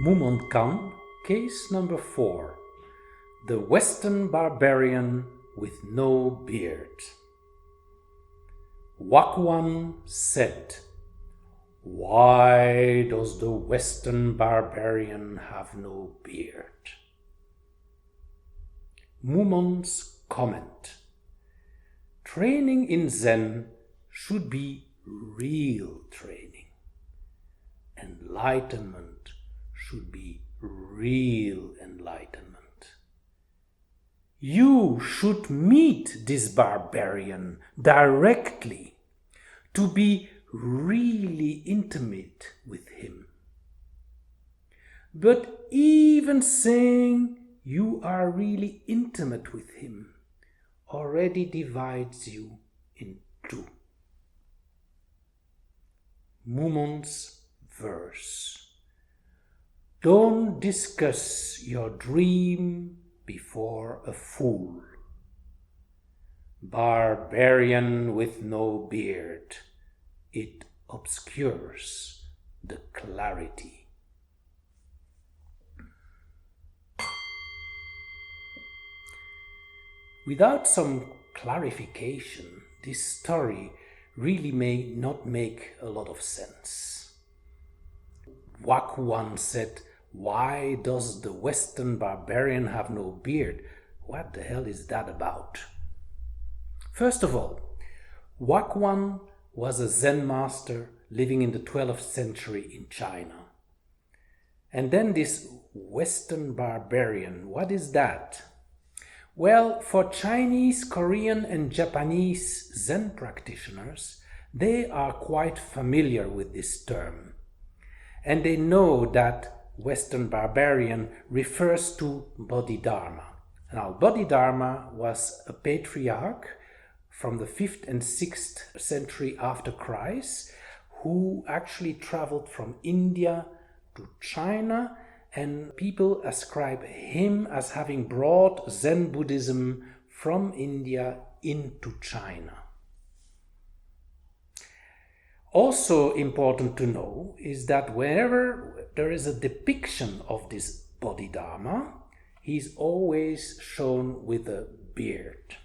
Mumonkan, case number 4. The Western Barbarian with no beard. Koan said, "Why does the Western Barbarian have no beard?" Mumon's comment: training in Zen should be real training. Enlightenment should be real enlightenment. You should meet this barbarian directly to be really intimate with him. But even saying you are really intimate with him already divides you in two. Mumon's verse: don't discuss your dream before a fool. Barbarian with no beard, it obscures the clarity. Without some clarification, this story really may not make a lot of sense. Koan said, "Why does the Western barbarian have no beard?" What the hell is that about? First of all, Koan was a Zen master living in the 12th century in China. And then this Western barbarian, what is that? Well, for Chinese, Korean and Japanese Zen practitioners, they are quite familiar with this term. And they know that Western barbarian refers to Bodhidharma. Now, Bodhidharma was a patriarch from the 5th and 6th century after Christ, who actually traveled from India to China, and people ascribe him as having brought Zen Buddhism from India into China. Also important to know is that whenever there is a depiction of this Bodhidharma, he is always shown with a beard,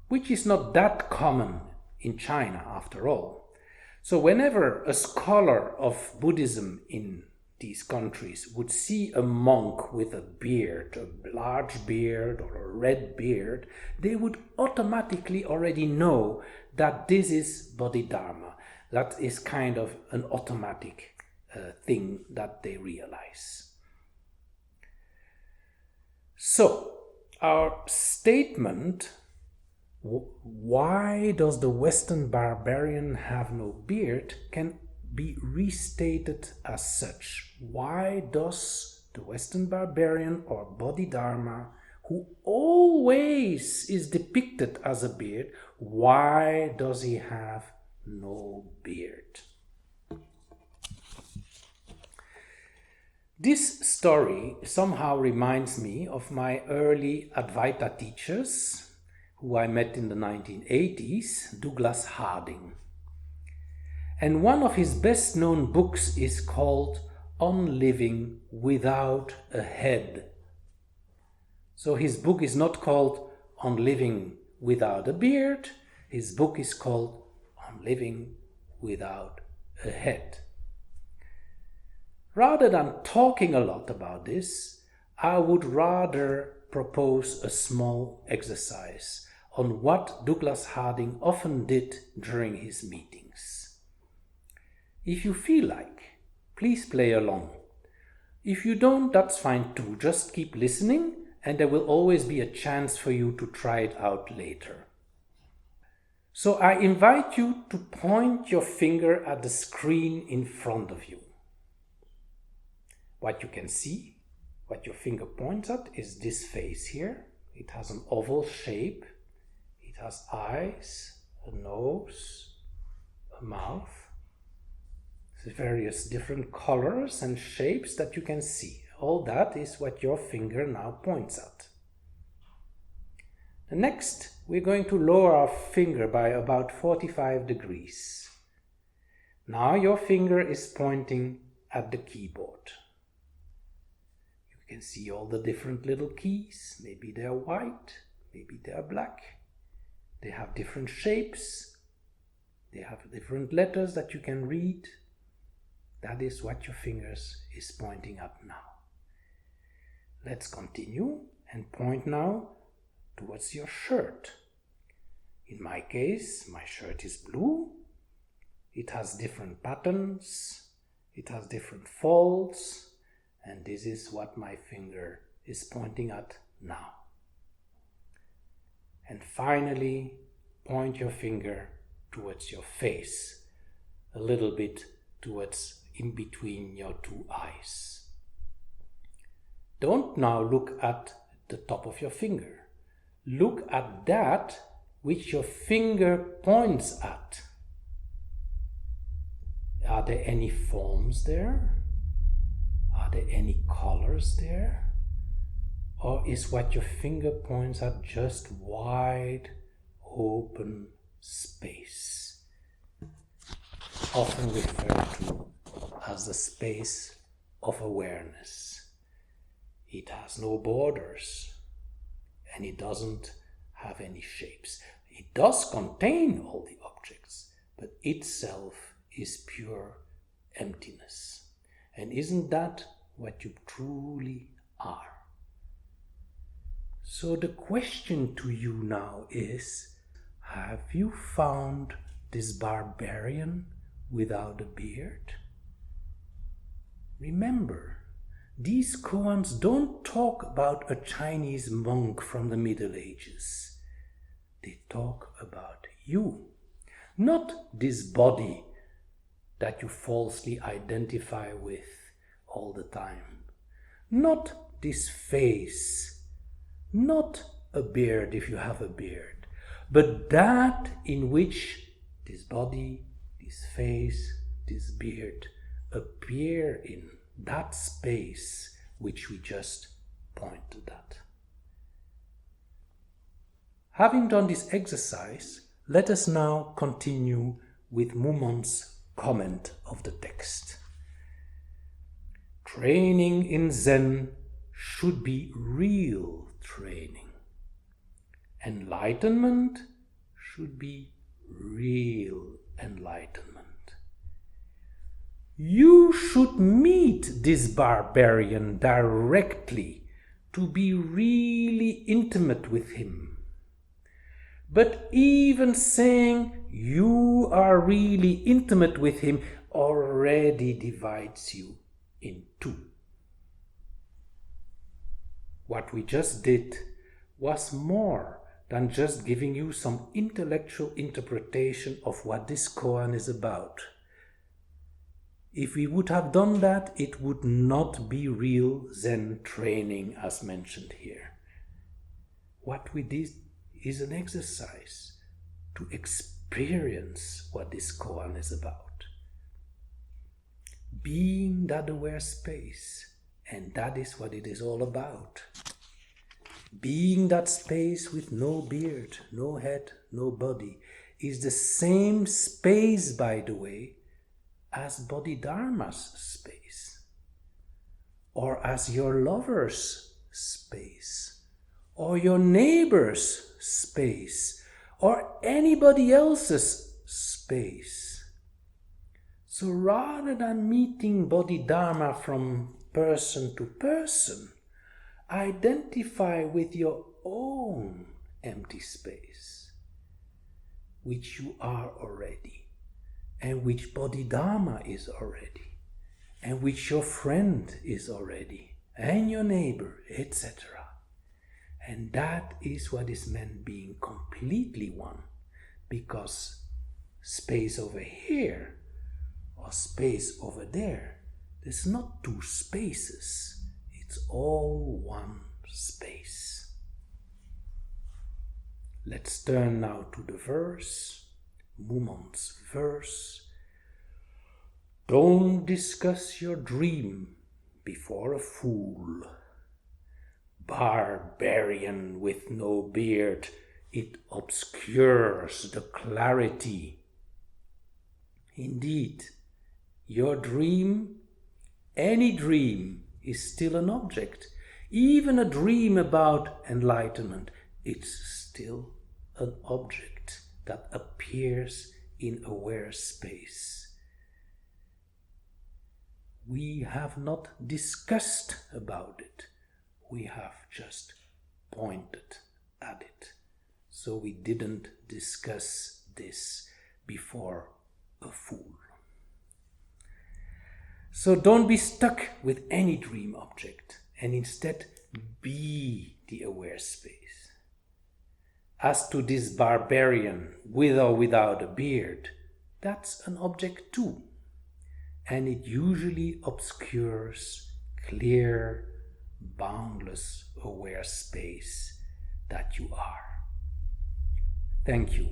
which is not that common in China after all. So whenever a scholar of Buddhism in these countries would see a monk with a beard, a large beard or a red beard, they would automatically already know that this is Bodhidharma. That is kind of an automatic thing that they realize. So, our statement, "Why does the Western barbarian have no beard?" can be restated as such. Why does the Western barbarian or Bodhidharma, who always is depicted as a beard, why does he have no beard? This story somehow reminds me of my early Advaita teachers, who I met in the 1980s, Douglas Harding. And one of his best known books is called On Living Without a Head. So his book is not called On Living Without a Beard, his book is called On Living Without a Head. Rather than talking a lot about this, I would rather propose a small exercise on what Douglas Harding often did during his meetings. If you feel like, please play along. If you don't, that's fine too. Just keep listening and there will always be a chance for you to try it out later. So I invite you to point your finger at the screen in front of you. What you can see, what your finger points at, is this face here. It has an oval shape. It has eyes, a nose, a mouth. Various different colors and shapes that you can see. All that is what your finger now points at. Next, we're going to lower our finger by about 45 degrees. Now your finger is pointing at the keyboard. You can see all the different little keys. Maybe they're white, maybe they're black. They have different shapes. They have different letters that you can read. That is what your fingers is pointing at now. Let's continue and point now towards your shirt. In my case, my shirt is blue. It has different patterns. It has different folds. And this is what my finger is pointing at now. And finally, point your finger towards your face, a little bit towards in between your two eyes. Don't now look at the top of your finger. Look at that which your finger points at. Are there any forms there? Are there any colors there? Or is what your finger points at just wide, open space? Often referred to as the space of awareness. It has no borders and it doesn't have any shapes. It does contain all the objects, but itself is pure emptiness. And isn't that what you truly are? So the question to you now is, have you found this barbarian without a beard? Remember, these koans don't talk about a Chinese monk from the Middle Ages. They talk about you, not this body that you falsely identify with all the time, not this face, not a beard if you have a beard, but that in which this body, this face, this beard appear in, that space which we just pointed at. Having done this exercise, let us now continue with Mumonkan's comment of the text. Training in Zen should be real training. Enlightenment should be real enlightenment. You should meet this barbarian directly to be really intimate with him. But even saying you are really intimate with him already divides you in two. What we just did was more than just giving you some intellectual interpretation of what this koan is about. If we would have done that, it would not be real Zen training as mentioned here. What we did is an exercise to experience what this koan is about. Being that aware space, and that is what it is all about. Being that space with no beard, no head, no body, is the same space, by the way, as Bodhidharma's space, or as your lover's space, or your neighbor's space, or anybody else's space. So rather than meeting Bodhidharma from person to person, identify with your own empty space, which you are already, and which Bodhidharma is already, and which your friend is already, and your neighbor, etc. And that is what is meant being completely one, because space over here or space over there, there's not two spaces, it's all one space. Let's turn now to the verse, Mumonkan's verse. Don't discuss your dream before a fool. Barbarian with no beard, it obscures the clarity. Indeed, your dream, any dream, is still an object, even a dream about enlightenment, it's still an object that appears in aware space. We have not discussed about it. We have just pointed at it. So we didn't discuss this before a fool. So don't be stuck with any dream object, and instead be the aware space. As to this barbarian, with or without a beard, that's an object too, and it usually obscures clear, boundless aware space that you are. Thank you.